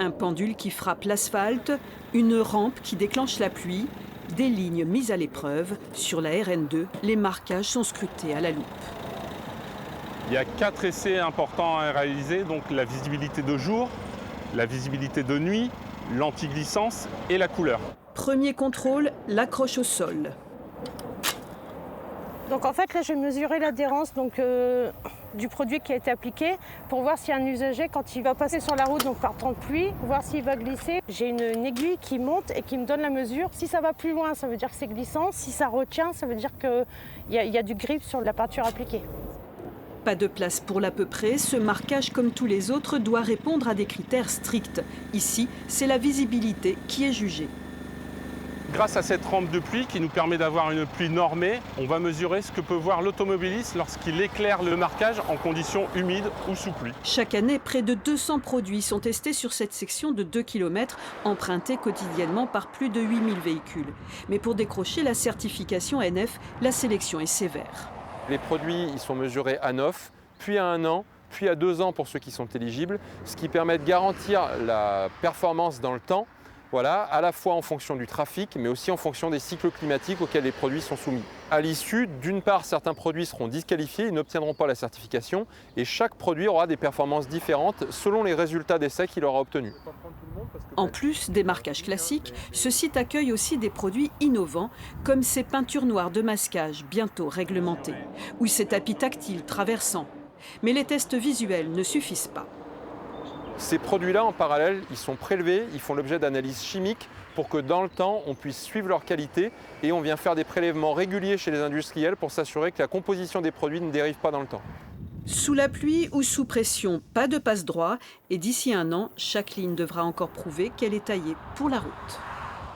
Un pendule qui frappe l'asphalte, une rampe qui déclenche la pluie, des lignes mises à l'épreuve. Sur la RN2, les marquages sont scrutés à la loupe. Il y a 4 essais importants à réaliser, donc la visibilité de jour, la visibilité de nuit, l'anti-glissance et la couleur. Premier contrôle, l'accroche au sol. Donc en fait là je vais mesurer l'adhérence du produit qui a été appliqué pour voir si un usager quand il va passer sur la route donc par temps de pluie, voir s'il va glisser. J'ai une aiguille qui monte et qui me donne la mesure. Si ça va plus loin ça veut dire que c'est glissant, si ça retient ça veut dire qu'il y a du grip sur la peinture appliquée. Pas de place pour l'à peu près, ce marquage comme tous les autres doit répondre à des critères stricts. Ici, c'est la visibilité qui est jugée. Grâce à cette rampe de pluie qui nous permet d'avoir une pluie normée, on va mesurer ce que peut voir l'automobiliste lorsqu'il éclaire le marquage en conditions humides ou sous pluie. Chaque année, près de 200 produits sont testés sur cette section de 2 km, empruntée quotidiennement par plus de 8000 véhicules. Mais pour décrocher la certification NF, la sélection est sévère. Les produits ils sont mesurés à 9, puis à 1 an, puis à 2 ans pour ceux qui sont éligibles, ce qui permet de garantir la performance dans le temps. Voilà, à la fois en fonction du trafic, mais aussi en fonction des cycles climatiques auxquels les produits sont soumis. À l'issue, d'une part, certains produits seront disqualifiés, ils n'obtiendront pas la certification, et chaque produit aura des performances différentes selon les résultats d'essai qu'il aura obtenus. En plus des marquages classiques, ce site accueille aussi des produits innovants, comme ces peintures noires de masquage, bientôt réglementées, ou ces tapis tactiles traversants. Mais les tests visuels ne suffisent pas. Ces produits-là, en parallèle, ils sont prélevés, ils font l'objet d'analyses chimiques pour que dans le temps, on puisse suivre leur qualité et on vient faire des prélèvements réguliers chez les industriels pour s'assurer que la composition des produits ne dérive pas dans le temps. Sous la pluie ou sous pression, pas de passe-droit et d'ici 1 an, chaque ligne devra encore prouver qu'elle est taillée pour la route.